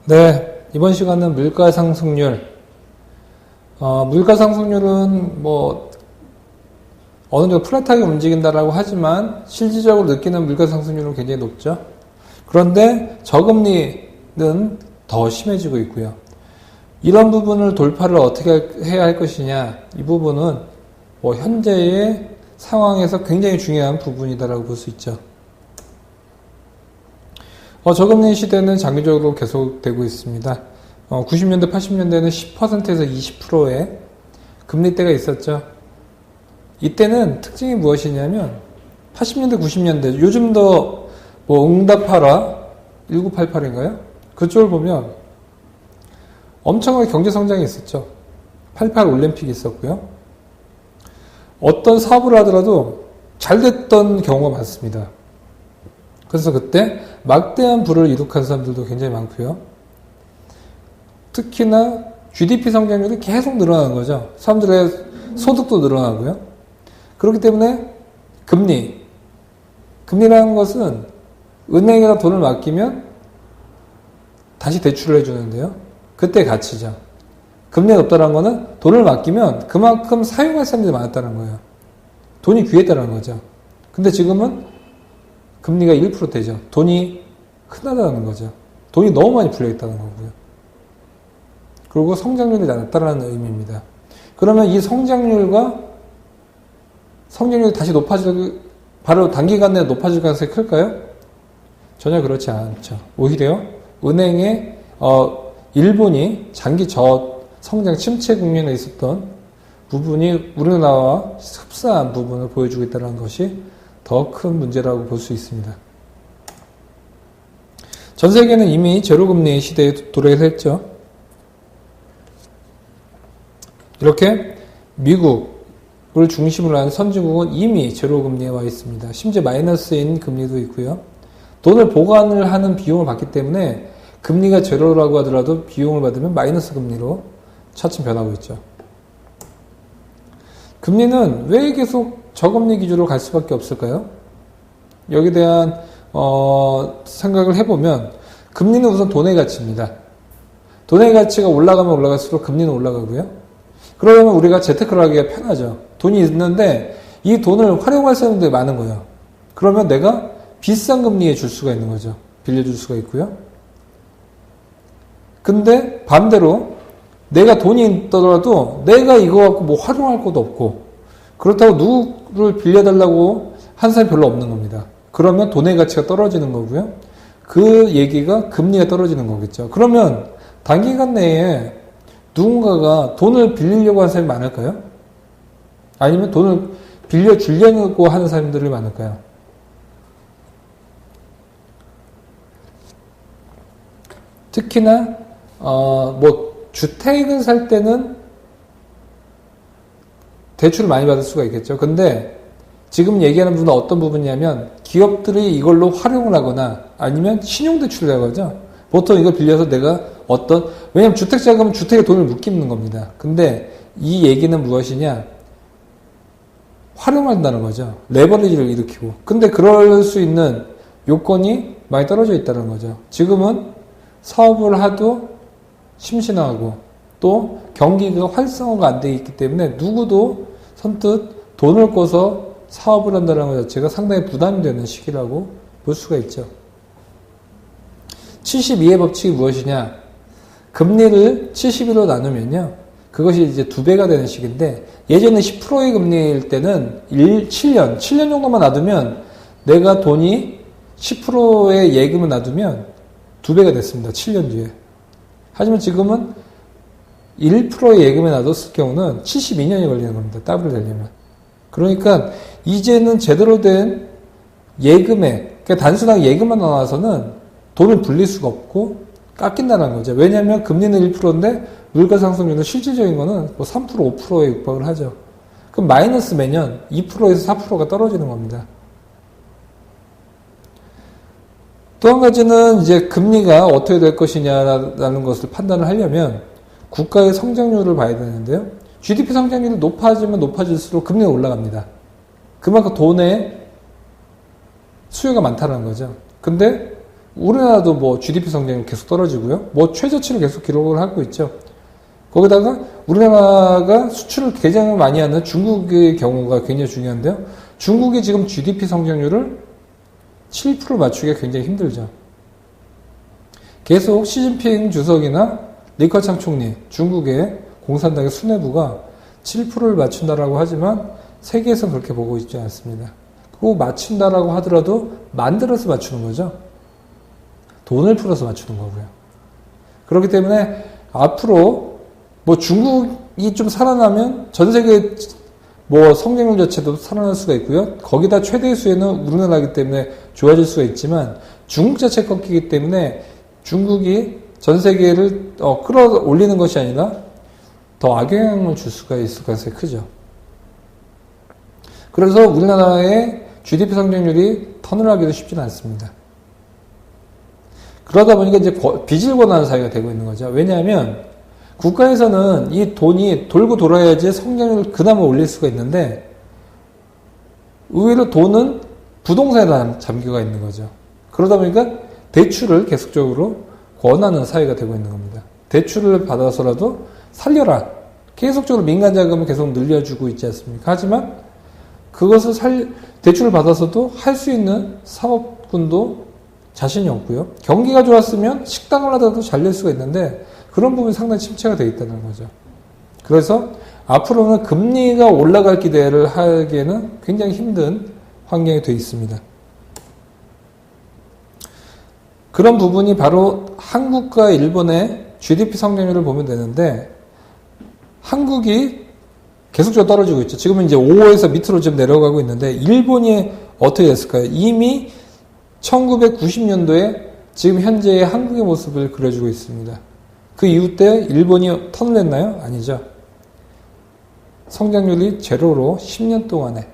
네, 이번 시간은 물가 상승률. 물가 상승률은 어느 정도 플랫하게 움직인다라고 하지만 실질적으로 느끼는 물가 상승률은 굉장히 높죠. 그런데 저금리는 더 심해지고 있고요. 이런 부분을 돌파를 어떻게 해야 할 것이냐, 이 부분은 현재의 상황에서 굉장히 중요한 부분이다라고 볼 수 있죠. 저금리 시대는 장기적으로 계속되고 있습니다. 90년대, 80년대에는 10%에서 20%의 금리 때가 있었죠. 이때는 특징이 무엇이냐면 80년대, 90년대, 요즘도 응답하라 1988인가요? 그쪽을 보면 엄청나게 경제 성장이 있었죠. 88 올림픽이 있었고요. 어떤 사업을 하더라도 잘 됐던 경우가 많습니다. 그래서 그때 막대한 부를 이룩한 사람들도 굉장히 많고요. 특히나 GDP 성장률이 계속 늘어나는 거죠. 사람들의 소득도 늘어나고요. 그렇기 때문에 금리라는 것은 은행에다 돈을 맡기면 다시 대출을 해주는데요. 그때 가치죠. 금리가 높다는 거는 돈을 맡기면 그만큼 사용할 사람들이 많았다는 거예요. 돈이 귀했다는 거죠. 근데 지금은 금리가 1%대죠. 돈이 흔하다는 거죠. 돈이 너무 많이 불려있다는 거고요. 그리고 성장률이 낮다라는 의미입니다. 그러면 이 성장률이 다시 바로 단기간 내에 높아질 가능성이 클까요? 전혀 그렇지 않죠. 오히려 은행의 일본이 장기 저성장 침체 국면에 있었던 부분이 우리나라와 흡사한 부분을 보여주고 있다는 것이 더 큰 문제라고 볼 수 있습니다. 전 세계는 이미 제로금리 시대에 도래를 했죠. 이렇게 미국을 중심으로 한 선진국은 이미 제로금리에 와 있습니다. 심지어 마이너스인 금리도 있고요. 돈을 보관을 하는 비용을 받기 때문에 금리가 제로라고 하더라도 비용을 받으면 마이너스 금리로 차츰 변하고 있죠. 금리는 왜 계속 저금리 기준으로 갈 수밖에 없을까요? 여기에 대한 생각을 해보면 금리는 우선 돈의 가치입니다. 돈의 가치가 올라가면 올라갈수록 금리는 올라가고요. 그러면 우리가 재테크를 하기가 편하죠. 돈이 있는데 이 돈을 활용할 사람들이 많은 거예요. 그러면 내가 비싼 금리에 줄 수가 있는 거죠. 빌려줄 수가 있고요. 근데 반대로 내가 돈이 있더라도 내가 이거 갖고 활용할 것도 없고 그렇다고 누구를 빌려달라고 한 사람이 별로 없는 겁니다. 그러면 돈의 가치가 떨어지는 거고요. 그 얘기가 금리가 떨어지는 거겠죠. 그러면 단기간 내에 누군가가 돈을 빌리려고 하는 사람이 많을까요? 아니면 돈을 빌려주려고 하는 사람들이 많을까요? 특히나 주택을 살 때는 대출을 많이 받을 수가 있겠죠. 근데 지금 얘기하는 부분은 어떤 부분이냐면 기업들이 이걸로 활용을 하거나 아니면 신용대출이라고 하죠. 보통 이걸 빌려서 내가 왜냐면 주택자금은 주택에 돈을 묶이는 겁니다. 근데 이 얘기는 무엇이냐? 활용한다는 거죠. 레버리지를 일으키고. 근데 그럴 수 있는 요건이 많이 떨어져 있다는 거죠. 지금은 사업을 하도 심신하고 또 경기가 활성화가 안 되어 있기 때문에 누구도 선뜻 돈을 꿔서 사업을 한다는 것 자체가 상당히 부담이 되는 시기라고 볼 수가 있죠. 72의 법칙이 무엇이냐? 금리를 72로 나누면요. 그것이 이제 2배가 되는 식인데 예전에 10%의 금리일 때는 7년 정도만 놔두면 내가 돈이 10%의 예금을 놔두면 2배가 됐습니다. 7년 뒤에. 하지만 지금은 1%의 예금에 놔뒀을 경우는 72년이 걸리는 겁니다. 더블이 되려면. 그러니까 이제는 제대로 된 예금에, 그러니까 단순하게 예금만 나와서는 돈을 불릴 수가 없고 깎인다는 거죠. 왜냐하면 금리는 1%인데 물가 상승률은 실질적인 거는 3%, 5%에 육박을 하죠. 그럼 마이너스 매년 2%에서 4%가 떨어지는 겁니다. 또 한 가지는 이제 금리가 어떻게 될 것이냐라는 것을 판단을 하려면 국가의 성장률을 봐야 되는데요. GDP 성장률이 높아지면 높아질수록 금리가 올라갑니다. 그만큼 돈의 수요가 많다는 거죠. 근데 우리나라도 뭐 GDP 성장이 계속 떨어지고요. 뭐 최저치를 계속 기록을 하고 있죠. 거기다가 우리나라가 수출을 굉장히 많이 하는 중국의 경우가 굉장히 중요한데요. 중국이 지금 GDP 성장률을 7% 맞추기가 굉장히 힘들죠. 계속 시진핑 주석이나 리커창 총리, 중국의 공산당의 수뇌부가 7%를 맞춘다라고 하지만 세계에서는 그렇게 보고 있지 않습니다. 그거 맞춘다라고 하더라도 만들어서 맞추는 거죠. 돈을 풀어서 맞추는 거고요. 그렇기 때문에 앞으로 뭐 중국이 좀 살아나면 전 세계 뭐 성장률 자체도 살아날 수가 있고요. 거기다 최대 수혜는 우리나라이기 때문에 좋아질 수가 있지만 중국 자체 꺾이기 때문에 중국이 전 세계를 끌어올리는 것이 아니라 더 악영향을 줄 수가 있을 가능성이 크죠. 그래서 우리나라의 GDP 성장률이 턴을 하기도 쉽지는 않습니다. 그러다 보니까 이제 빚을 권하는 사회가 되고 있는 거죠. 왜냐하면 국가에서는 이 돈이 돌고 돌아야지 성장률을 그나마 올릴 수가 있는데 의외로 돈은 부동산에 잠겨가 있는 거죠. 그러다 보니까 대출을 계속적으로 권하는 사회가 되고 있는 겁니다. 대출을 받아서라도 살려라. 계속적으로 민간 자금을 계속 늘려주고 있지 않습니까? 하지만 그것을 대출을 받아서도 할 수 있는 사업군도 자신이 없고요. 경기가 좋았으면 식당을 하다도 잘 낼 수가 있는데 그런 부분이 상당히 침체가 되어 있다는 거죠. 그래서 앞으로는 금리가 올라갈 기대를 하기에는 굉장히 힘든 환경이 되어 있습니다. 그런 부분이 바로 한국과 일본의 GDP 성장률을 보면 되는데 한국이 계속적으로 떨어지고 있죠. 지금은 이제 5에서 밑으로 좀 내려가고 있는데 일본이 어떻게 됐을까요? 이미 1990년도에 지금 현재의 한국의 모습을 그려주고 있습니다. 그 이후 때 일본이 턴을 냈나요? 아니죠. 성장률이 제로로 10년 동안에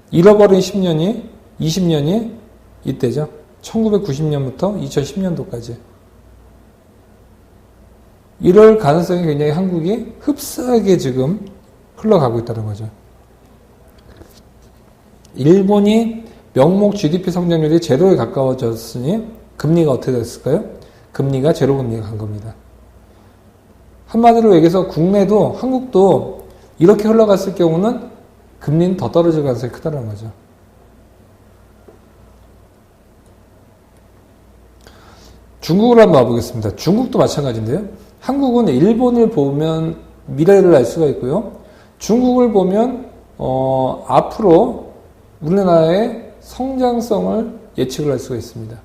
잃어버린 10년이 20년이 이때죠. 1990년부터 2010년도까지. 이럴 가능성이 굉장히 한국이 흡사하게 지금 흘러가고 있다는 거죠. 일본이 명목 GDP 성장률이 제로에 가까워졌으니 금리가 어떻게 됐을까요? 금리가 제로 금리가 간 겁니다. 한마디로 얘기해서 국내도 한국도 이렇게 흘러갔을 경우는 금리는 더 떨어질 가능성이 크다는 거죠. 중국을 한번 봐보겠습니다. 중국도 마찬가지인데요. 한국은 일본을 보면 미래를 알 수가 있고요. 중국을 보면 앞으로 우리나라의 성장성을 예측을 할 수가 있습니다.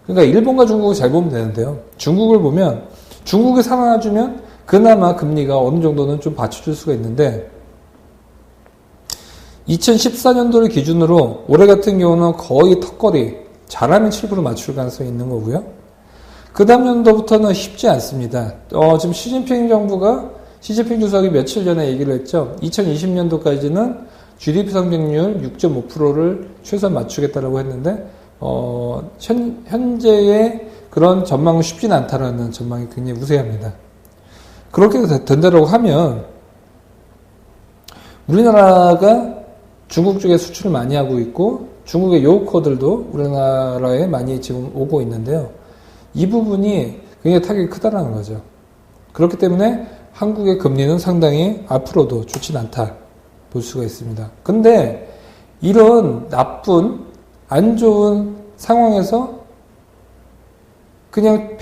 그러니까 일본과 중국을 잘 보면 되는데요. 중국을 보면 중국이 살아나주면 그나마 금리가 어느 정도는 좀 받쳐줄 수가 있는데 2014년도를 기준으로 올해 같은 경우는 거의 턱걸이 잘하면 7% 맞출 가능성이 있는 거고요. 그 다음 연도부터는 쉽지 않습니다. 지금 시진핑 주석이 며칠 전에 얘기를 했죠. 2020년도까지는 GDP 성장률 6.5%를 최소한 맞추겠다라고 했는데, 현재의 그런 전망은 쉽지는 않다라는 전망이 굉장히 우세합니다. 그렇게 된다고 하면, 우리나라가 중국 쪽에 수출을 많이 하고 있고, 중국의 요커들도 우리나라에 많이 지금 오고 있는데요. 이 부분이 굉장히 타격이 크다라는 거죠. 그렇기 때문에 한국의 금리는 상당히 앞으로도 좋지는 않다 볼 수가 있습니다. 근데 이런 나쁜 안 좋은 상황에서 그냥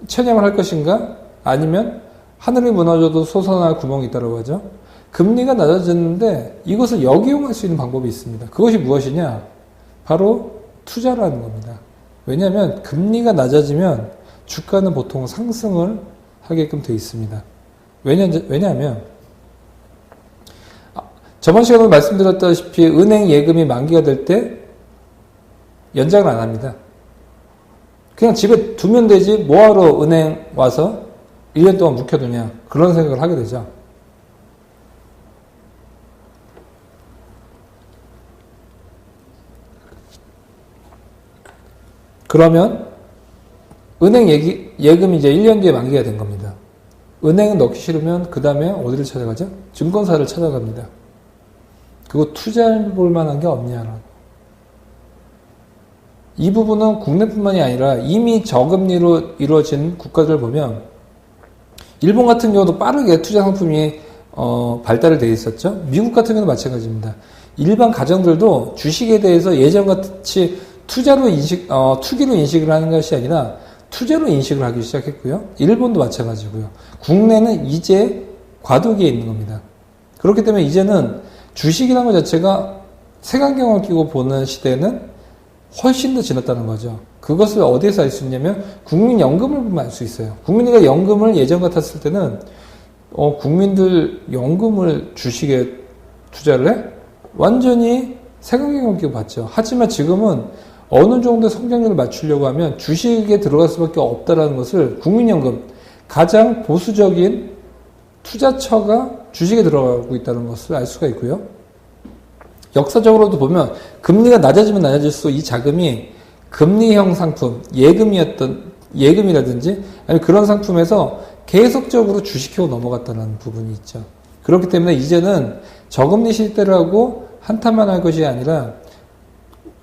체념을 할 것인가? 아니면 하늘이 무너져도 솟아날 구멍이 있다고 하죠. 금리가 낮아졌는데 이것을 역이용할 수 있는 방법이 있습니다. 그것이 무엇이냐? 바로 투자라는 겁니다. 왜냐하면 금리가 낮아지면 주가는 보통 상승을 하게끔 되어 있습니다. 왜냐하면 저번 시간에 말씀드렸다시피 은행 예금이 만기가 될 때 연장을 안 합니다. 그냥 집에 두면 되지 뭐하러 은행 와서 1년 동안 묵혀두냐 그런 생각을 하게 되죠. 그러면 은행 예금이 이제 1년 뒤에 만기가 된 겁니다. 은행은 넣기 싫으면 그 다음에 어디를 찾아가죠? 증권사를 찾아갑니다. 그거 투자해 볼 만한 게 없냐라고. 이 부분은 국내뿐만이 아니라 이미 저금리로 이루어진 국가들 보면 일본 같은 경우도 빠르게 투자 상품이 발달이 되어 있었죠. 미국 같은 경우도 마찬가지입니다. 일반 가정들도 주식에 대해서 예전같이 투기로 인식을 하는 것이 아니라 투자로 인식을 하기 시작했고요. 일본도 마찬가지고요. 국내는 이제 과도기에 있는 겁니다. 그렇기 때문에 이제는 주식이라는 것 자체가 색안경을 끼고 보는 시대는 훨씬 더 지났다는 거죠. 그것을 어디에서 알 수 있냐면 국민연금을 보면 알 수 있어요. 국민이가 연금을 예전 같았을 때는 국민들 연금을 주식에 투자를 해? 완전히 색안경을 끼고 봤죠. 하지만 지금은 어느 정도 성장률을 맞추려고 하면 주식에 들어갈 수밖에 없다는 것을 국민연금, 가장 보수적인 투자처가 주식에 들어가고 있다는 것을 알 수가 있고요. 역사적으로도 보면 금리가 낮아지면 낮아질수록 이 자금이 금리형 상품, 예금이라든지 아니면 그런 상품에서 계속적으로 주식형으로 넘어갔다는 부분이 있죠. 그렇기 때문에 이제는 저금리 시대라고 한탄만 할 것이 아니라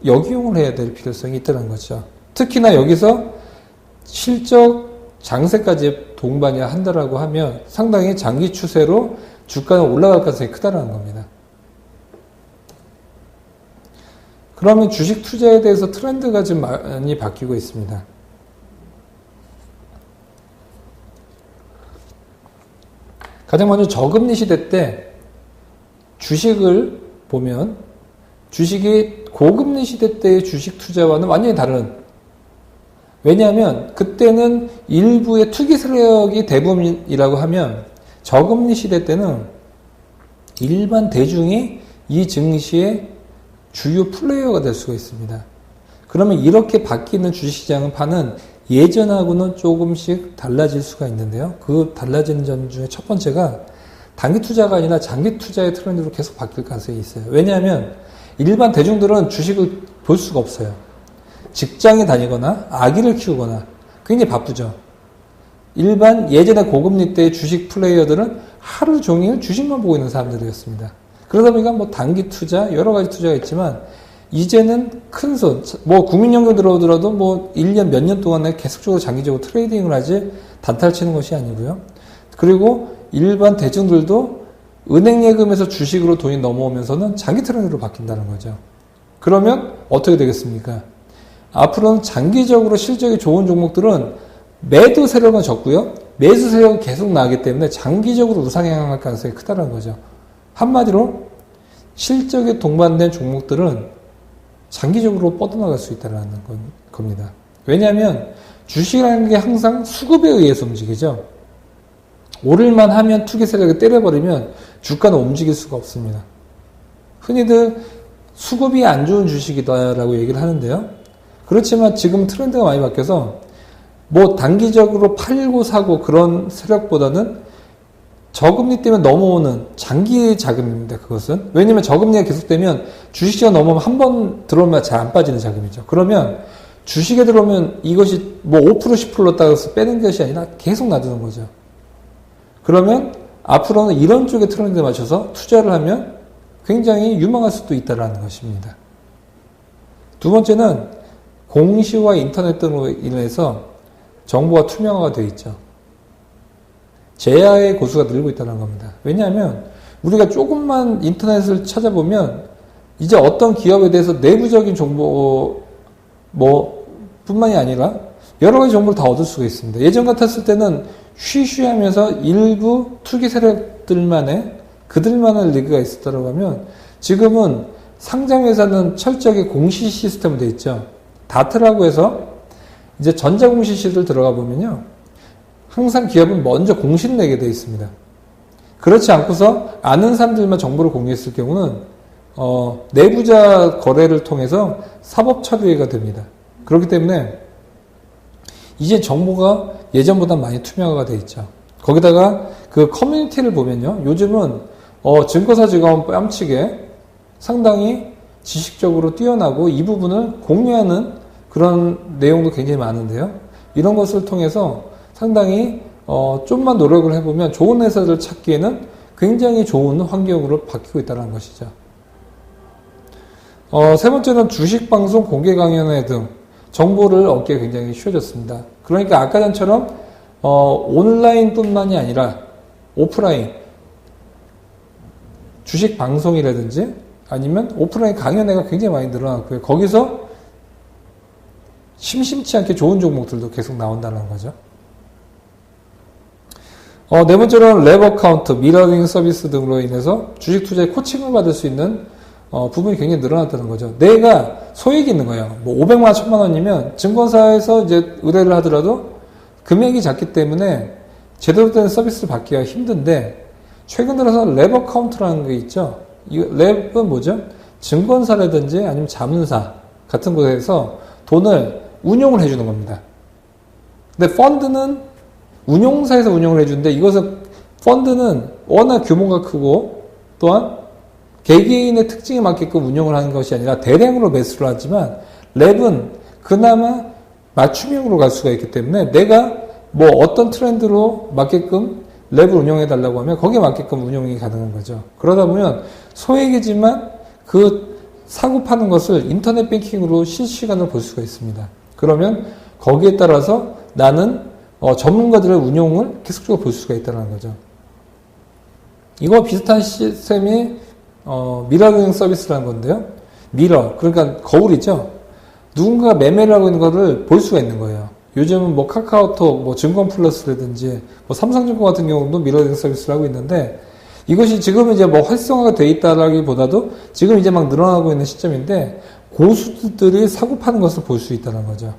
역이용을 해야 될 필요성이 있다는 거죠. 특히나 여기서 실적 장세까지 동반이 한다라고 하면 상당히 장기 추세로 주가는 올라갈 가능성이 크다라는 겁니다. 그러면 주식 투자에 대해서 트렌드가 좀 많이 바뀌고 있습니다. 가장 먼저 저금리 시대 때 주식을 보면 주식이 고금리 시대 때의 주식 투자와는 완전히 다른, 왜냐하면 그때는 일부의 투기 세력이 대부분이라고 하면 저금리 시대 때는 일반 대중이 이 증시의 주요 플레이어가 될 수가 있습니다. 그러면 이렇게 바뀌는 주식시장은 파는 예전하고는 조금씩 달라질 수가 있는데요. 그 달라지는 점 중에 첫 번째가 단기 투자가 아니라 장기 투자의 트렌드로 계속 바뀔 가능성이 있어요. 왜냐하면 일반 대중들은 주식을 볼 수가 없어요. 직장에 다니거나 아기를 키우거나 굉장히 바쁘죠. 일반 예전에 고금리 때의 주식 플레이어들은 하루 종일 주식만 보고 있는 사람들이었습니다. 그러다 보니까 뭐 단기 투자, 여러 가지 투자가 있지만 이제는 큰 손, 뭐 국민연금 들어오더라도 뭐 1년 몇 년 동안에 계속적으로 장기적으로 트레이딩을 하지 단타를 치는 것이 아니고요. 그리고 일반 대중들도 은행 예금에서 주식으로 돈이 넘어오면서는 장기 트렌드로 바뀐다는 거죠. 그러면 어떻게 되겠습니까? 앞으로는 장기적으로 실적이 좋은 종목들은 매도 세력은 적고요. 매수 세력은 계속 나기 때문에 장기적으로 우상향할 가능성이 크다는 거죠. 한마디로 실적에 동반된 종목들은 장기적으로 뻗어나갈 수 있다는 겁니다. 왜냐하면 주식이라는 게 항상 수급에 의해서 움직이죠. 오를만 하면 투기 세력이 때려버리면 주가는 움직일 수가 없습니다. 흔히들 수급이 안 좋은 주식이다라고 얘기를 하는데요. 그렇지만 지금 트렌드가 많이 바뀌어서 뭐 단기적으로 팔고 사고 그런 세력보다는 저금리 때문에 넘어오는 장기 자금입니다. 그것은. 왜냐하면 저금리가 계속되면 주식시장 넘어오면 한 번 들어오면 잘 안 빠지는 자금이죠. 그러면 주식에 들어오면 이것이 뭐 5% 10% 따라서 빼는 것이 아니라 계속 놔두는 거죠. 그러면 앞으로는 이런 쪽의 트렌드에 맞춰서 투자를 하면 굉장히 유망할 수도 있다는 것입니다. 두 번째는 공시와 인터넷 등으로 인해서 정보가 투명화가 되어 있죠. 재하의 고수가 늘고 있다는 겁니다. 왜냐하면 우리가 조금만 인터넷을 찾아보면 이제 어떤 기업에 대해서 내부적인 정보 뿐만이 아니라 여러 가지 정보를 다 얻을 수가 있습니다. 예전 같았을 때는 쉬쉬하면서 일부 투기 세력들만의 그들만의 리그가 있었다고 하면 지금은 상장회사는 철저하게 공시 시스템으로 되어 있죠. 다트라고 해서 이제 전자공시 시스템을 들어가 보면요. 항상 기업은 먼저 공시를 내게 되어 있습니다. 그렇지 않고서 아는 사람들만 정보를 공유했을 경우는 내부자 거래를 통해서 사법 처리가 됩니다. 그렇기 때문에 이제 정보가 예전보다 많이 투명화가 되어 있죠. 거기다가 그 커뮤니티를 보면요. 요즘은 증거사 직원 뺨치게 상당히 지식적으로 뛰어나고 이 부분을 공유하는 그런 내용도 굉장히 많은데요. 이런 것을 통해서 상당히 좀만 노력을 해보면 좋은 회사를 찾기에는 굉장히 좋은 환경으로 바뀌고 있다는 것이죠. 세 번째는 주식방송, 공개 강연회 등 정보를 얻기가 굉장히 쉬워졌습니다. 그러니까 아까 전처럼 온라인뿐만이 아니라 오프라인 주식 방송이라든지 아니면 오프라인 강연회가 굉장히 많이 늘어났고요. 거기서 심심치 않게 좋은 종목들도 계속 나온다는 거죠. 네 번째로는 랩 어카운트, 미러링 서비스 등으로 인해서 주식 투자에 코칭을 받을 수 있는 부분이 굉장히 늘어났다는 거죠. 내가 소액이 있는 거예요. 뭐 500만 원, 1000만 원이면 증권사에서 이제 의뢰를 하더라도 금액이 작기 때문에 제대로 된 서비스를 받기가 힘든데 최근 들어서 랩 어카운트라는 게 있죠. 이 랩은 뭐죠? 증권사라든지 아니면 자문사 같은 곳에서 돈을 운용을 해주는 겁니다. 근데 펀드는 운용사에서 운용을 해주는데 이것은 펀드는 워낙 규모가 크고 또한 개개인의 특징에 맞게끔 운용을 하는 것이 아니라 대량으로 매수를 하지만 랩은 그나마 맞춤형으로 갈 수가 있기 때문에 내가 뭐 어떤 트렌드로 맞게끔 랩을 운영해 달라고 하면 거기에 맞게끔 운용이 가능한 거죠. 그러다 보면 소액이지만 그 사고 파는 것을 인터넷 뱅킹으로 실시간으로 볼 수가 있습니다. 그러면 거기에 따라서 나는 전문가들의 운용을 계속적으로 볼 수가 있다는 거죠. 이거 비슷한 시스템이 미러링 서비스라는 건데요. 미러, 그러니까 거울이죠. 누군가가 매매를 하고 있는 것을 볼 수가 있는 거예요. 요즘은 뭐 카카오톡, 뭐 증권 플러스라든지 뭐 삼성증권 같은 경우도 미러링 서비스를 하고 있는데 이것이 지금 이제 뭐 활성화가 돼 있다라기보다도 지금 이제 막 늘어나고 있는 시점인데 고수들이 사고 파는 것을 볼 수 있다는 거죠.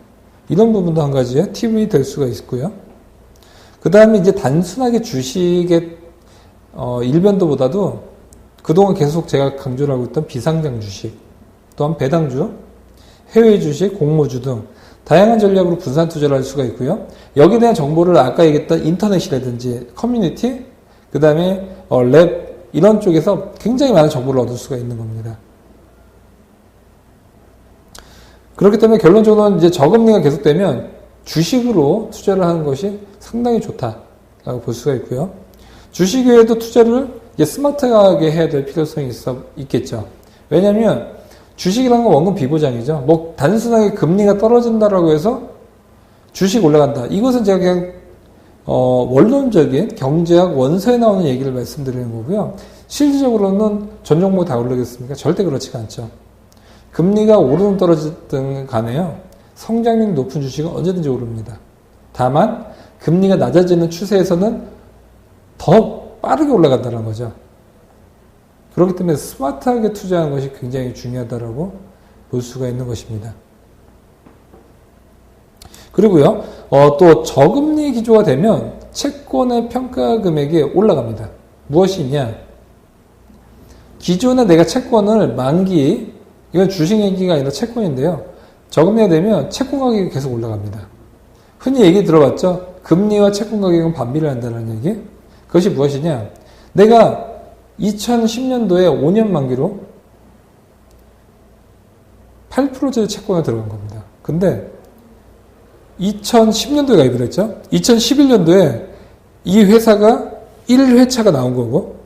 이런 부분도 한 가지의 팁이 될 수가 있고요. 그 다음에 이제 단순하게 주식의 일변도보다도 그동안 계속 제가 강조를 하고 있던 비상장 주식, 또한 배당주, 해외 주식, 공모주 등 다양한 전략으로 분산 투자를 할 수가 있고요. 여기에 대한 정보를 아까 얘기했던 인터넷이라든지 커뮤니티, 그 다음에 랩 이런 쪽에서 굉장히 많은 정보를 얻을 수가 있는 겁니다. 그렇기 때문에 결론적으로는 이제 저금리가 계속되면 주식으로 투자를 하는 것이 상당히 좋다라고 볼 수가 있고요. 주식 외에도 투자를 이제 스마트하게 해야 될 필요성이 있겠죠. 왜냐하면 주식이라는 건 원금 비보장이죠. 뭐 단순하게 금리가 떨어진다라고 해서 주식 올라간다. 이것은 제가 그냥 원론적인 경제학 원서에 나오는 얘기를 말씀드리는 거고요. 실질적으로는 전 종목 다 오르겠습니까? 절대 그렇지가 않죠. 금리가 오르든 떨어지든 간에요. 성장률이 높은 주식은 언제든지 오릅니다. 다만 금리가 낮아지는 추세에서는 더 빠르게 올라간다는 거죠. 그렇기 때문에 스마트하게 투자하는 것이 굉장히 중요하다고 볼 수가 있는 것입니다. 그리고요, 또 저금리 기조가 되면 채권의 평가 금액이 올라갑니다. 무엇이냐? 기존에 내가 채권을 만기, 이건 주식 얘기가 아니라 채권인데요. 저금리가 되면 채권 가격이 계속 올라갑니다. 흔히 얘기 들어봤죠? 금리와 채권 가격은 반비를 한다는 얘기. 그것이 무엇이냐? 내가 2010년도에 5년 만기로 8%짜리 채권에 들어간 겁니다. 근데 2010년도에 가입을 했죠. 2011년도에 이 회사가 1회차가 나온 거고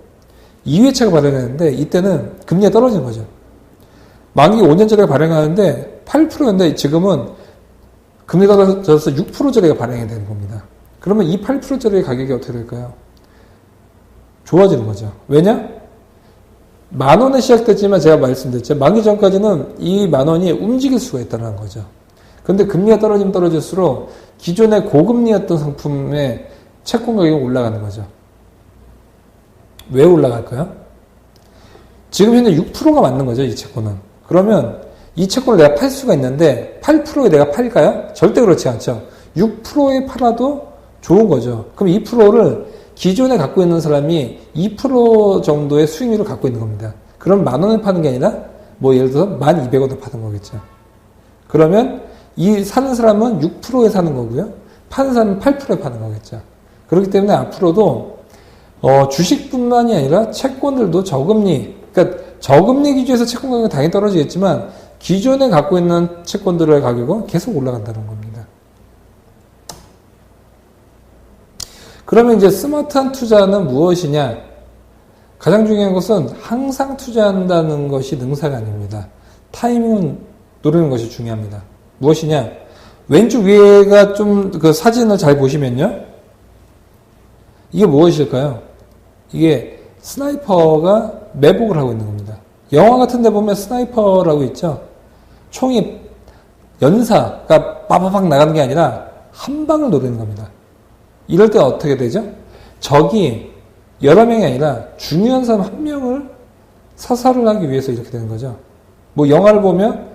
2회차가 발행했는데 이때는 금리가 떨어진 거죠. 만기 5년짜리가 발행하는데 8%였는데 지금은 금리가 떨어져서 6%짜리가 발행이 되는 겁니다. 그러면 이 8%짜리 가격이 어떻게 될까요? 좋아지는 거죠. 왜냐? 10,000원에 시작됐지만 제가 말씀드렸죠. 만기 전까지는 이 10,000원이 움직일 수가 있다는 거죠. 근데 금리가 떨어지면 떨어질수록 기존의 고금리였던 상품의 채권 가격이 올라가는 거죠. 왜 올라갈까요? 지금 현재 6%가 맞는 거죠, 이 채권은. 그러면 이 채권을 내가 팔 수가 있는데 8%에 내가 팔까요? 절대 그렇지 않죠. 6%에 팔아도 좋은 거죠. 그럼 2%를 기존에 갖고 있는 사람이 2% 정도의 수익률을 갖고 있는 겁니다. 그럼 10,000원에 파는 게 아니라 뭐 예를 들어서 12,200원에 파는 거겠죠. 그러면 이 사는 사람은 6%에 사는 거고요. 파는 사람은 8%에 파는 거겠죠. 그렇기 때문에 앞으로도 주식뿐만이 아니라 채권들도 저금리, 그러니까 저금리 기준에서 채권 가격은 당연히 떨어지겠지만 기존에 갖고 있는 채권들의 가격은 계속 올라간다는 겁니다. 그러면 이제 스마트한 투자는 무엇이냐? 가장 중요한 것은 항상 투자한다는 것이 능사가 아닙니다. 타이밍을 노리는 것이 중요합니다. 무엇이냐? 왼쪽 위에가 좀 그 사진을 잘 보시면요. 이게 무엇일까요? 이게 스나이퍼가 매복을 하고 있는 겁니다. 영화 같은 데 보면 스나이퍼라고 있죠. 총이 연사가 빠바박 나가는 게 아니라 한 방을 노리는 겁니다. 이럴 때 어떻게 되죠? 적이 여러 명이 아니라 중요한 사람 한 명을 사살을 하기 위해서 이렇게 되는 거죠. 뭐 영화를 보면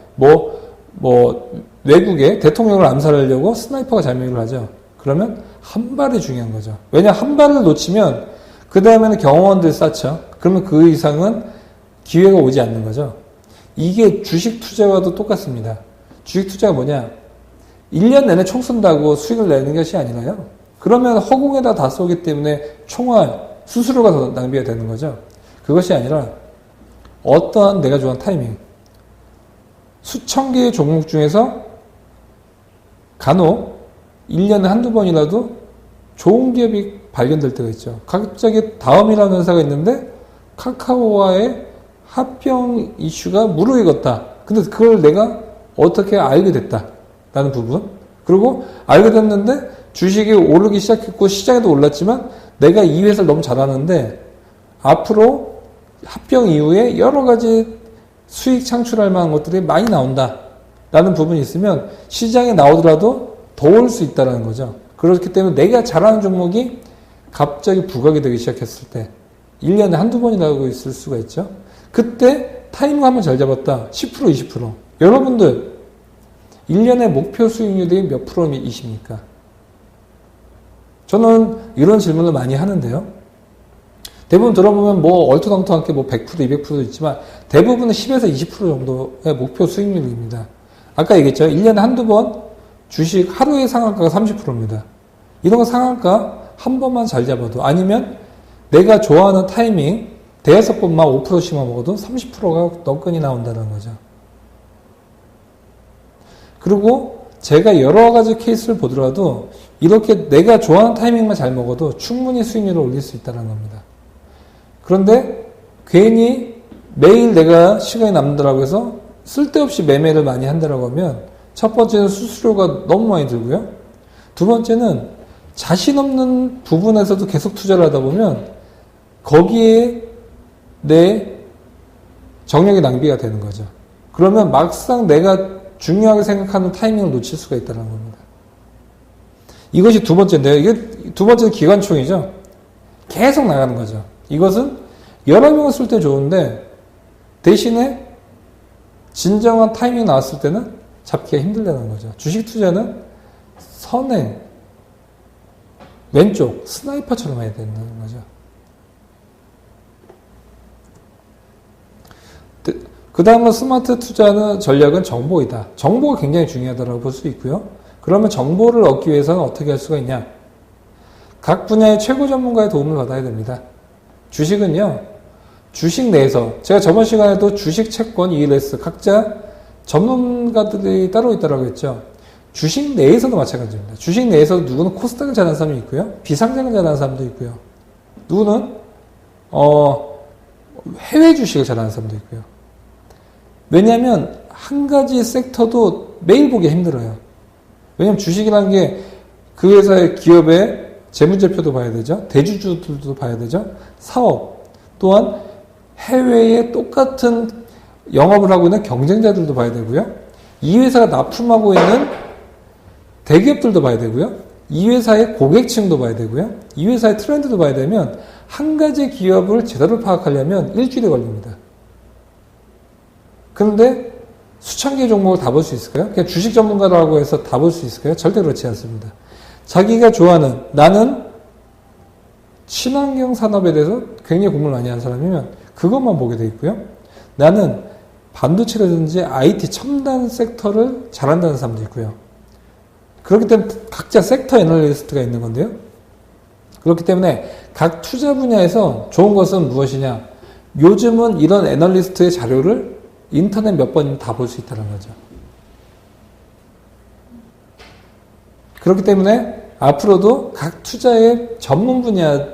외국의 대통령을 암살하려고 스나이퍼가 잠입을 하죠. 그러면 한 발이 중요한 거죠. 왜냐 한 발을 놓치면 그 다음에는 경호원들 쌓죠. 그러면 그 이상은 기회가 오지 않는 거죠. 이게 주식 투자와도 똑같습니다. 주식 투자가 뭐냐? 1년 내내 총 쏜다고 수익을 내는 것이 아니라요. 그러면 허공에다 다 쏘기 때문에 총알, 수수료가 더 낭비가 되는 거죠. 그것이 아니라 어떠한 내가 좋아하는 타이밍, 수천 개의 종목 중에서 간혹 1년에 한두 번이라도 좋은 기업이 발견될 때가 있죠. 갑자기 다음이라는 회사가 있는데 카카오와의 합병 이슈가 무르익었다. 근데 그걸 내가 어떻게 알게 됐다. 라는 부분. 그리고 알게 됐는데 주식이 오르기 시작했고 시장에도 올랐지만 내가 이 회사를 너무 잘 아는데 앞으로 합병 이후에 여러 가지 수익 창출할 만한 것들이 많이 나온다. 라는 부분이 있으면 시장에 나오더라도 더 올 수 있다는 거죠. 그렇기 때문에 내가 잘하는 종목이 갑자기 부각이 되기 시작했을 때 1년에 한두 번이라고 있을 수가 있죠. 그때 타이밍 한번 잘 잡았다. 10%, 20%. 여러분들 1년에 목표 수익률이 몇 프로이십니까? 저는 이런 질문을 많이 하는데요. 대부분 들어보면 얼토당토하게 100%, 200%도 있지만 대부분은 10에서 20% 정도의 목표 수익률입니다. 아까 얘기했죠. 1년에 한두 번 주식 하루의 상한가가 30%입니다. 이런 거 상한가 한 번만 잘 잡아도 아니면 내가 좋아하는 타이밍 대여섯 번만 5%씩만 먹어도 30%가 넘건이 나온다는 거죠. 그리고 제가 여러 가지 케이스를 보더라도 이렇게 내가 좋아하는 타이밍만 잘 먹어도 충분히 수익률을 올릴 수 있다는 겁니다. 그런데 괜히 매일 내가 시간이 남는다고 해서 쓸데없이 매매를 많이 한다고 하면 첫 번째는 수수료가 너무 많이 들고요. 두 번째는 자신 없는 부분에서도 계속 투자를 하다 보면 거기에 내 정력이 낭비가 되는 거죠. 그러면 막상 내가 중요하게 생각하는 타이밍을 놓칠 수가 있다는 겁니다. 이것이 두 번째인데요. 이게 두 번째는 기관총이죠. 계속 나가는 거죠. 이것은 여러 명을 쓸 때 좋은데 대신에 진정한 타이밍이 나왔을 때는 잡기가 힘들다는 거죠. 주식 투자는 선행, 왼쪽, 스나이퍼처럼 해야 되는 거죠. 그 다음은 스마트 투자는 전략은 정보이다. 정보가 굉장히 중요하다고 볼 수 있고요. 그러면 정보를 얻기 위해서는 어떻게 할 수가 있냐? 각 분야의 최고 전문가의 도움을 받아야 됩니다. 주식은요, 주식 내에서, 제가 저번 시간에도 주식, 채권, ELS, 각자 전문가들이 따로 있다고 했죠. 주식 내에서도 마찬가지입니다. 주식 내에서도 누구는 코스닥을 잘하는 사람이 있고요. 비상장을 잘하는 사람도 있고요. 누구는, 해외 주식을 잘하는 사람도 있고요. 왜냐하면 한 가지 섹터도 매일 보기 힘들어요. 왜냐하면 주식이라는 게 그 회사의 기업의 재무제표도 봐야 되죠. 대주주들도 봐야 되죠. 사업 또한 해외에 똑같은 영업을 하고 있는 경쟁자들도 봐야 되고요. 이 회사가 납품하고 있는 대기업들도 봐야 되고요. 이 회사의 고객층도 봐야 되고요. 이 회사의 트렌드도 봐야 되면 한 가지 기업을 제대로 파악하려면 일주일이 걸립니다. 그런데 수천 개의 종목을 다 볼 수 있을까요? 그냥 주식 전문가라고 해서 다 볼 수 있을까요? 절대 그렇지 않습니다. 자기가 좋아하는, 나는 친환경 산업에 대해서 굉장히 공부를 많이 하는 사람이면 그것만 보게 돼 있고요. 나는 반도체라든지 IT 첨단 섹터를 잘한다는 사람도 있고요. 그렇기 때문에 각자 섹터 애널리스트가 있는 건데요. 그렇기 때문에 각 투자 분야에서 좋은 것은 무엇이냐? 요즘은 이런 애널리스트의 자료를 인터넷 몇 번 다 볼 수 있다는 거죠. 그렇기 때문에 앞으로도 각 투자의 전문 분야에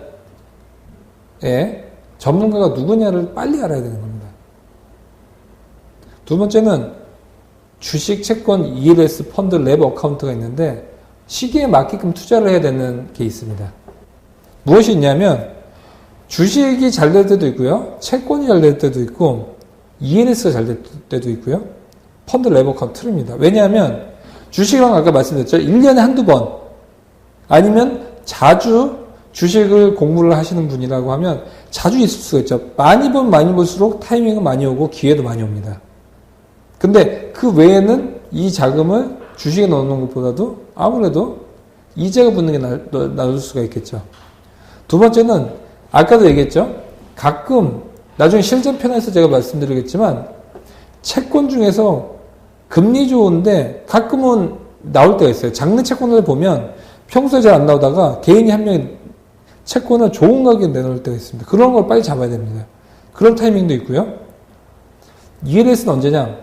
전문가가 누구냐를 빨리 알아야 되는 겁니다. 두 번째는 주식, 채권, ELS, 펀드, 랩 어카운트가 있는데 시기에 맞게끔 투자를 해야 되는 게 있습니다. 무엇이 있냐면 주식이 잘 될 때도 있고요. 채권이 잘 될 때도 있고 ELS가 잘 될 때도 있고요. 펀드, 랩 어카운트입니다. 왜냐하면 주식은 아까 말씀드렸죠. 1년에 한두 번 아니면 자주 주식을 공부를 하시는 분이라고 하면 자주 있을 수가 있죠. 많이 보면 많이 볼수록 타이밍은 많이 오고 기회도 많이 옵니다. 근데 그 외에는 이 자금을 주식에 넣는 것보다도 아무래도 이자가 붙는 게 나을 수가 있겠죠. 두 번째는 아까도 얘기했죠. 가끔 나중에 실전편에서 제가 말씀드리겠지만 채권 중에서 금리 좋은데 가끔은 나올 때가 있어요. 장내 채권을 보면 평소에 잘 안 나오다가 개인이 한 명이 채권을 좋은 가격에 내놓을 때가 있습니다. 그런 걸 빨리 잡아야 됩니다. 그런 타이밍도 있고요. ELS는 언제냐?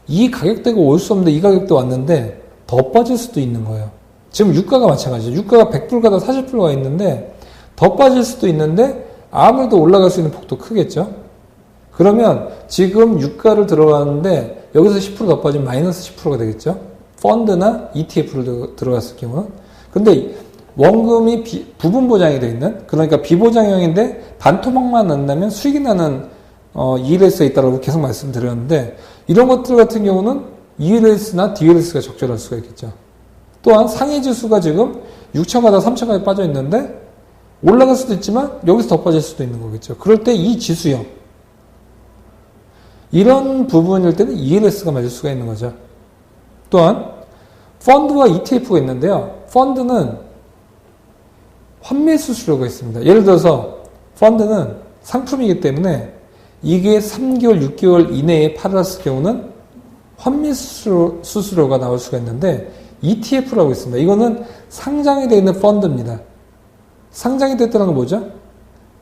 이 가격대가 올 수 없는데 이 가격대 왔는데 더 빠질 수도 있는 거예요. 지금 유가가 마찬가지죠. 유가가 100불 가다 40불 가 있는데 더 빠질 수도 있는데 아무래도 올라갈 수 있는 폭도 크겠죠. 그러면 지금 유가를 들어가는데 여기서 10% 더 빠지면 마이너스 10%가 되겠죠. 펀드나 ETF를 들어갔을 경우는. 근데 원금이 부분 보장이 되어 있는, 그러니까 비보장형인데 반토막만 난다면 수익이 나는 ELS가 있다고 계속 말씀드렸는데 이런 것들 같은 경우는 ELS나 DLS가 적절할 수가 있겠죠. 또한 상해 지수가 지금 6천 가다 3천까지 빠져 있는데 올라갈 수도 있지만 여기서 더 빠질 수도 있는 거겠죠. 그럴 때 이 지수형 이런 부분일 때는 ELS가 맞을 수가 있는 거죠. 또한 펀드와 ETF가 있는데요. 펀드는 환매 수수료가 있습니다. 예를 들어서 펀드는 상품이기 때문에 이게 3개월, 6개월 이내에 팔았을 경우는 환매 수수료가 나올 수가 있는데 ETF라고 있습니다. 이거는 상장이 되어 있는 펀드입니다. 상장이 됐다는 건 뭐죠?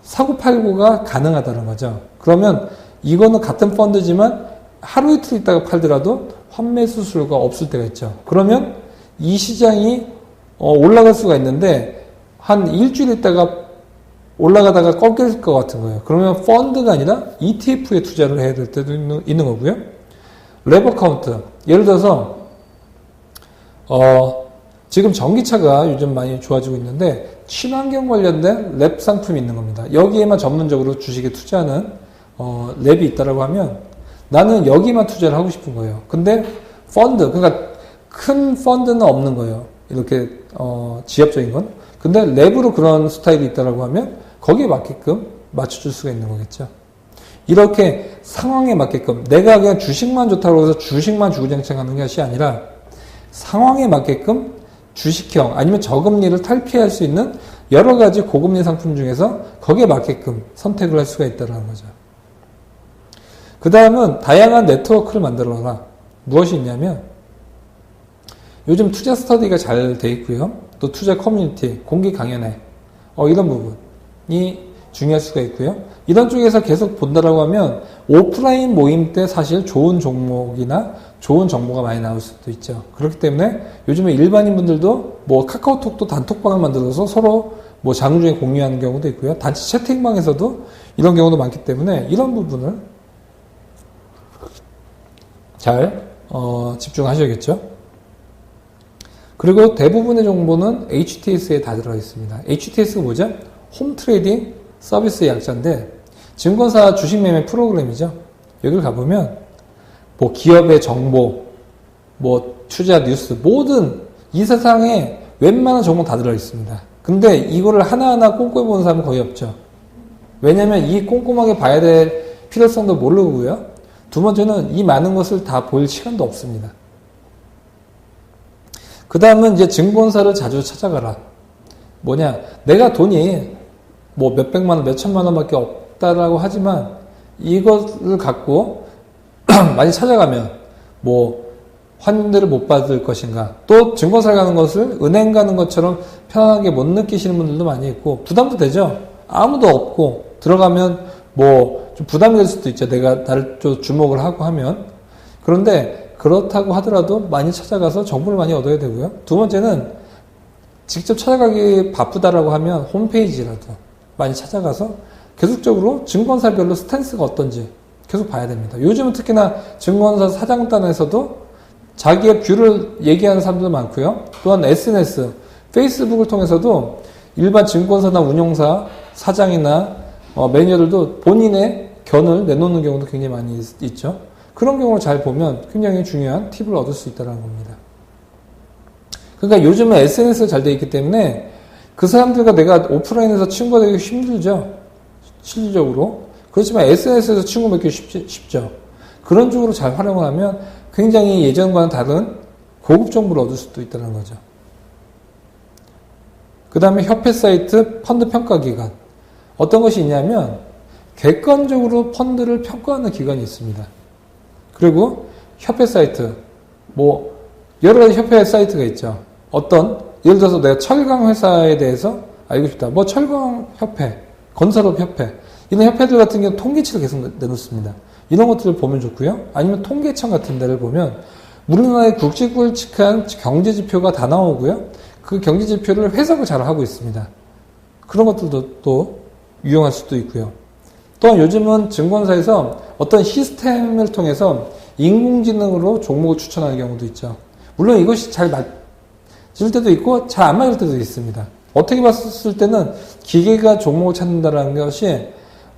사고팔고가 가능하다는 거죠. 그러면 이거는 같은 펀드지만 하루 이틀 있다가 팔더라도 환매 수수료가 없을 때가 있죠. 그러면 이 시장이 올라갈 수가 있는데 한 일주일 있다가 올라가다가 꺾일 것 같은 거예요. 그러면 펀드가 아니라 ETF에 투자를 해야 될 때도 있는 거고요. 랩 어카운트. 예를 들어서 지금 전기차가 요즘 많이 좋아지고 있는데 친환경 관련된 랩 상품이 있는 겁니다. 여기에만 전문적으로 주식에 투자하는 랩이 있다라고 하면 나는 여기만 투자를 하고 싶은 거예요. 근데 펀드, 그러니까 큰 펀드는 없는 거예요. 이렇게 지엽적인 건. 근데 랩으로 그런 스타일이 있다라고 하면 거기에 맞게끔 맞춰줄 수가 있는 거겠죠. 이렇게 상황에 맞게끔 내가 그냥 주식만 좋다고 해서 주식만 주구장창 하는 것이 아니라 상황에 맞게끔 주식형 아니면 저금리를 탈피할 수 있는 여러 가지 고금리 상품 중에서 거기에 맞게끔 선택을 할 수가 있다는 거죠. 그 다음은 다양한 네트워크를 만들어라. 무엇이 있냐면 요즘 투자 스터디가 잘 돼 있고요. 또 투자 커뮤니티, 공개 강연회 이런 부분이 중요할 수가 있고요. 이런 쪽에서 계속 본다라고 하면 오프라인 모임 때 사실 좋은 종목이나 좋은 정보가 많이 나올 수도 있죠. 그렇기 때문에 요즘에 일반인 분들도 뭐 카카오톡도 단톡방을 만들어서 서로 뭐 장중 중에 공유하는 경우도 있고요. 단체 채팅방에서도 이런 경우도 많기 때문에 이런 부분을 잘 집중하셔야겠죠. 그리고 대부분의 정보는 HTS에 다 들어가 있습니다. HTS가 뭐죠? 홈 트레이딩 서비스의 약자인데 증권사 주식 매매 프로그램이죠. 여기를 가보면 뭐 기업의 정보, 뭐 투자 뉴스, 모든 이 세상에 웬만한 정보 다 들어 있습니다. 근데 이거를 하나하나 꼼꼼히 보는 사람은 거의 없죠. 왜냐면 이 꼼꼼하게 봐야 될 필요성도 모르고요. 두 번째는 이 많은 것을 다 볼 시간도 없습니다. 그 다음은 이제 증권사를 자주 찾아가라. 뭐냐, 내가 돈이 뭐 몇백만 원, 몇천만 원밖에 없다라고 하지만 이것을 갖고 많이 찾아가면 뭐 환대를 못 받을 것인가, 또 증권사 가는 것을 은행 가는 것처럼 편안하게 못 느끼시는 분들도 많이 있고 부담도 되죠. 아무도 없고 들어가면 뭐 좀 부담이 될 수도 있죠. 내가 나를 좀 주목을 하고 하면. 그런데 그렇다고 하더라도 많이 찾아가서 정보를 많이 얻어야 되고요. 두 번째는 직접 찾아가기 바쁘다라고 하면 홈페이지라도 많이 찾아가서 계속적으로 증권사별로 스탠스가 어떤지 계속 봐야 됩니다. 요즘은 특히나 증권사 사장단에서도 자기의 뷰를 얘기하는 사람들도 많고요. 또한 SNS, 페이스북을 통해서도 일반 증권사나 운용사 사장이나 매니저들도 본인의 견을 내놓는 경우도 굉장히 많이 있죠. 그런 경우를 잘 보면 굉장히 중요한 팁을 얻을 수 있다는 겁니다. 그러니까 요즘은 SNS가 잘 되어 있기 때문에 그 사람들과 내가 오프라인에서 친구가 되기 힘들죠. 실질적으로. 그렇지만 SNS에서 친구 맺기 쉽죠. 그런 쪽으로 잘 활용을 하면 굉장히 예전과는 다른 고급 정보를 얻을 수도 있다는 거죠. 그 다음에 협회 사이트 펀드 평가 기관. 어떤 것이 있냐면 객관적으로 펀드를 평가하는 기관이 있습니다. 그리고 협회 사이트, 여러 가지 협회 사이트가 있죠. 예를 들어서 내가 철강 회사에 대해서 알고 싶다. 철강 협회, 건설업 협회, 이런 협회들 같은 경우는 통계치를 계속 내놓습니다. 이런 것들을 보면 좋고요. 아니면 통계청 같은 데를 보면 우리나라의 굵직굵직한 경제지표가 다 나오고요. 그 경제지표를 해석을 잘 하고 있습니다. 그런 것들도 또 유용할 수도 있고요. 또한 요즘은 증권사에서 어떤 시스템을 통해서 인공지능으로 종목을 추천하는 경우도 있죠. 물론 이것이 잘 맞을 때도 있고 잘 안 맞을 때도 있습니다. 어떻게 봤을 때는 기계가 종목을 찾는다는 것이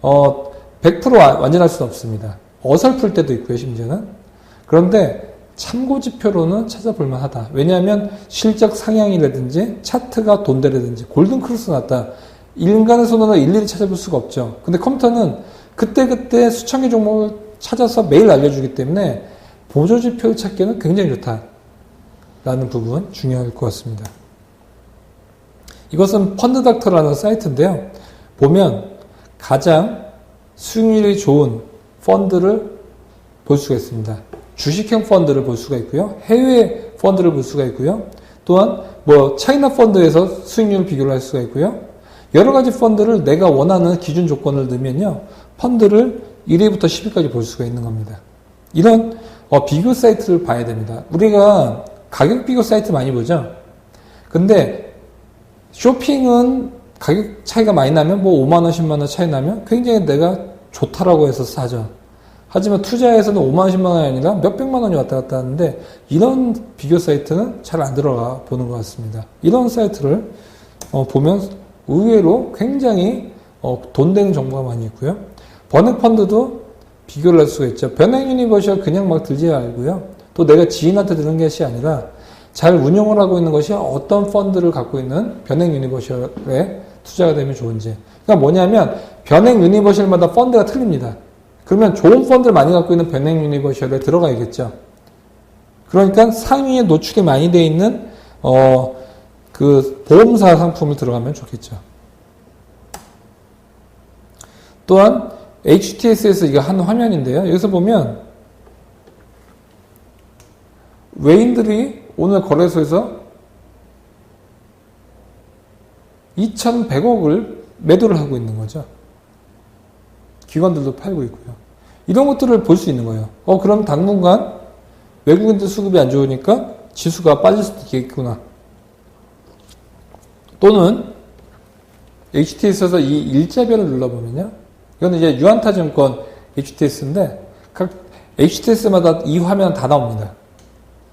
100% 완전할 수는 없습니다. 어설플 때도 있고요, 심지어는. 그런데 참고지표로는 찾아볼 만하다. 왜냐하면 실적 상향이라든지 차트가 돈대라든지 골든크로스 났다. 인간의 손으로 일일이 찾아볼 수가 없죠. 근데 컴퓨터는 그때그때 수천 개 종목을 찾아서 매일 알려주기 때문에 보조지표를 찾기에는 굉장히 좋다라는 부분 중요할 것 같습니다. 이것은 펀드닥터라는 사이트인데요. 보면 가장 수익률이 좋은 펀드를 볼 수가 있습니다. 주식형 펀드를 볼 수가 있고요. 해외 펀드를 볼 수가 있고요. 또한 차이나 펀드에서 수익률 비교를 할 수가 있고요. 여러 가지 펀드를 내가 원하는 기준 조건을 넣으면요. 펀드를 1위부터 10위까지 볼 수가 있는 겁니다. 이런 비교 사이트를 봐야 됩니다. 우리가 가격 비교 사이트 많이 보죠. 근데 쇼핑은 가격 차이가 많이 나면 5만원, 10만원 차이 나면 굉장히 내가 좋다라고 해서 사죠. 하지만 투자에서는 5만원, 10만원이 아니라 몇백만원이 왔다 갔다 하는데 이런 비교 사이트는 잘 안 들어가 보는 것 같습니다. 이런 사이트를 보면 의외로 굉장히 돈 되는 정보가 많이 있고요. 번외펀드도 비교를 할 수가 있죠. 변행 유니버셜 그냥 막 들지 말고요. 또 내가 지인한테 들은 것이 아니라 잘 운용을 하고 있는 것이 어떤 펀드를 갖고 있는 변행 유니버셜에 투자가 되면 좋은지. 그러니까 뭐냐면 변행 유니버셜마다 펀드가 틀립니다. 그러면 좋은 펀드를 많이 갖고 있는 변행 유니버셜에 들어가야겠죠. 그러니까 상위에 노출이 많이 되어 있는 그 보험사 상품을 들어가면 좋겠죠. 또한 HTS에서 이거 한 화면인데요. 여기서 보면 외인들이 오늘 거래소에서 2,100억을 매도를 하고 있는 거죠. 기관들도 팔고 있고요. 이런 것들을 볼 수 있는 거예요. 그럼 당분간 외국인들 수급이 안 좋으니까 지수가 빠질 수도 있겠구나. 또는 HTS에서 이 일자별을 눌러보면요. 이거는 이제 유한타증권 HTS인데 각 HTS마다 이 화면 다 나옵니다.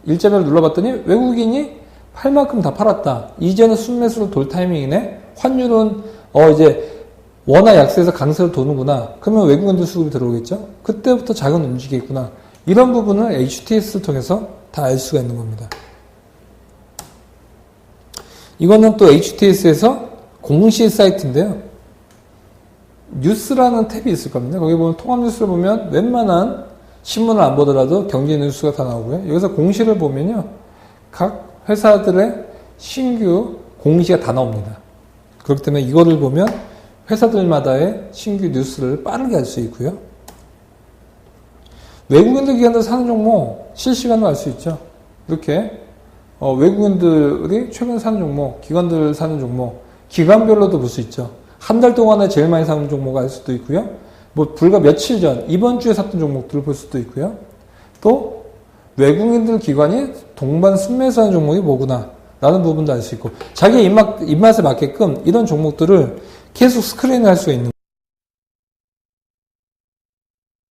일자별을 눌러봤더니 외국인이 팔 만큼 다 팔았다. 이제는 순매수로 돌 타이밍이네. 환율은 이제 원화 약세에서 강세로 도는구나. 그러면 외국인들 수급이 들어오겠죠. 그때부터 자금 움직이겠구나. 이런 부분을 HTS를 통해서 다 알 수가 있는 겁니다. 이거는 또 HTS에서 공시 사이트인데요. 뉴스라는 탭이 있을 겁니다. 거기 보면 통합뉴스를 보면 웬만한 신문을 안 보더라도 경제 뉴스가 다 나오고요. 여기서 공시를 보면요. 각 회사들의 신규 공시가 다 나옵니다. 그렇기 때문에 이거를 보면 회사들마다의 신규 뉴스를 빠르게 알 수 있고요. 외국인들 기관들 사는 종목 실시간으로 알 수 있죠. 이렇게 외국인들이 최근 사는 종목, 기관들 사는 종목, 기관별로도 볼 수 있죠. 한 달 동안에 제일 많이 사는 종목을 알 수도 있고요. 불과 며칠 전, 이번 주에 샀던 종목들을 볼 수도 있고요. 또 외국인들 기관이 동반 순매수하는 종목이 뭐구나 라는 부분도 알 수 있고 자기의 입맛에 맞게끔 이런 종목들을 계속 스크린을 할 수가 있는